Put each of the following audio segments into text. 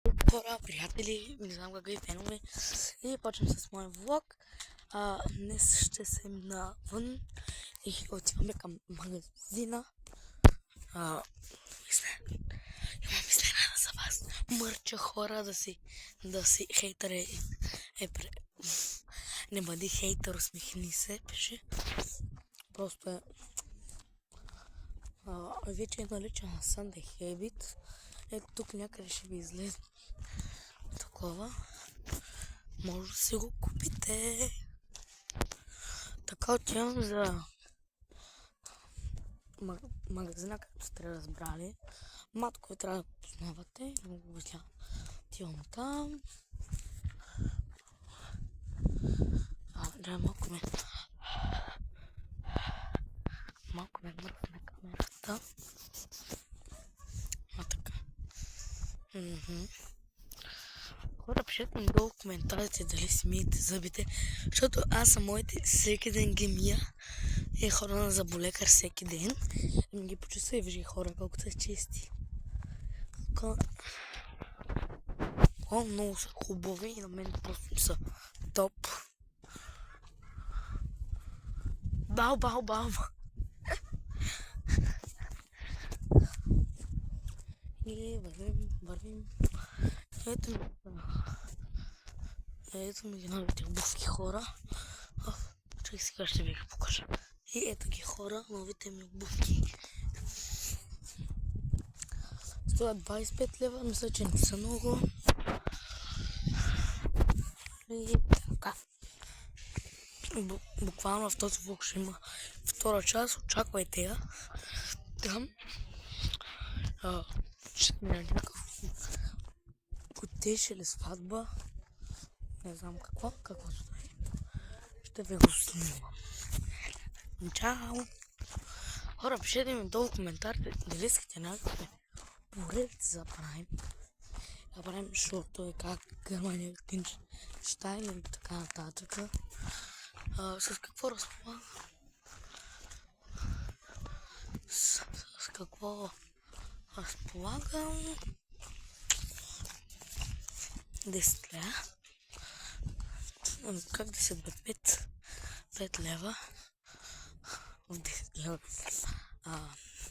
Хора, приятели, не знам какви фенове. И почвам с моя влог. Днес ще се навън и отиваме към магазина. Имам изненада за вас. Мърча хора да си хейтър не бъди хейтър, усмихни се, пише. Просто е вече е наличен на Sunday Habit. Ето тук някъде ще ви излезе такова. Може да си го купите. Така отивам за магазина, както сте разбрали. Матко трябва да познавате. Много висля. Отивам там. Дай малко ме мръсна камерата. Така. Хора, пишете ми долу в коментарите дали си миете зъбите, защото аз съм моите всеки ден ги мия и хора на заболекар всеки ден. И ги почувства и вижи хора колко са чисти. Много са хубави и на мен просто са топ. Бау! И вървим. Ето ми ги новите обувки, хора. Чакай, сега ще ви ги покажа. И ето ги, хора, новите ми обувки. Стоят 25 лева, мисля, че не са много. И така. Буквално в този влог ще има втора част, очаквайте я. Там ще ми е някакъв котеж или сватба. Не знам каквото да е. Ще ви го снимам. Чао! Хора, пишете ми долу в коментарите дали искате някакви поредици да правим. Да правим шортове, как Германия, Лихтенщайн и така нататък. С какво разполагам? С какво разполагам? 10 лева. Как 10 бе? 5 лева. В 10 лева.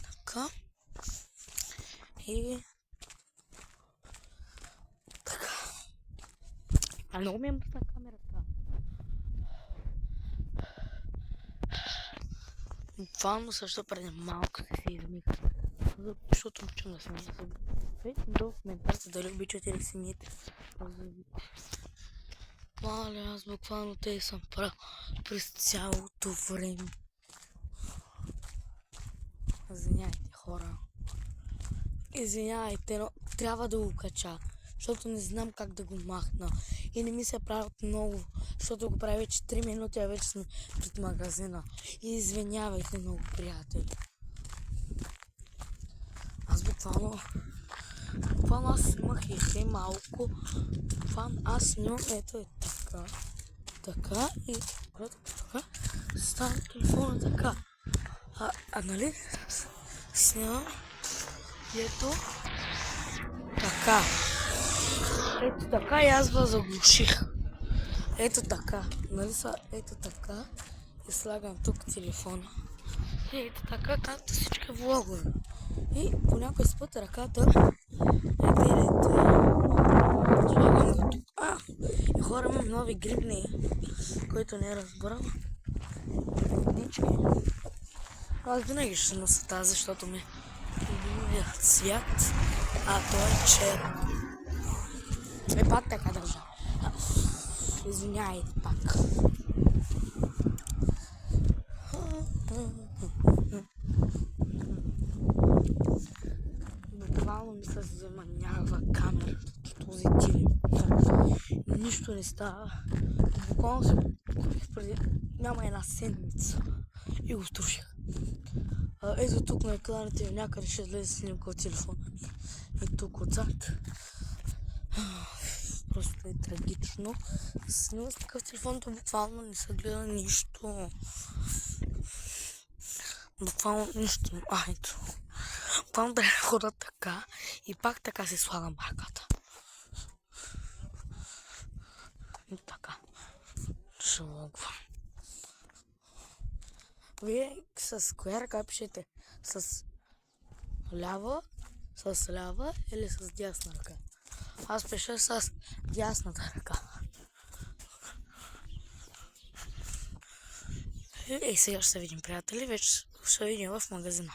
Така. И така. Много ми е мъсна камерата. Буквално също преди малко се измих. Защото обичам да се мия. Пейте долу в коментарите дали обичате да се миете. Мале, аз буквално те съм правил през цялото време. Извиняйте, хора. Извиняйте, но трябва да го кача, защото не знам как да го махна. И не ми се правят много, защото го правя вече 3 минути, а вече сме пред магазина. И извинявайте много, приятели. Аз буквално аз снимах и малко. Аз снимам, ето е така. Така и така. Става телефона така. Нали? Снимам. И ето така. Ето така и аз заглуших. Ето така. Нали са? Ето така. И слагам тук телефона. И ето така, както всички влогове. И по някой път ръката гледайте. Слагам го тук. И хора, имам нови грибни, които не разбрам. Водички. Аз винаги ще нося тази, защото ми е цвят, той е черен. Пак така държа. Извиняйте пак. Буквално ми се заманява камера от този телефон. Нищо не става. Буквално се купих преди няма една седмица и го струших. Ето тук на екраните някъде ще излезе снимка от телефона ми. И тук отзад. Просто е трагично. Снимам с такъв телефон, то буквално не се гледа нищо. Буквално нищо. Ето. Буквално да хода така и пак така се слагам ръката. Вот такая шелк. Вие с коя ръка пишете? С лява, или с дясна ръка? Аз пиша с дясната ръка. И сега ще се видим, приятели. Вече ще видим в магазина.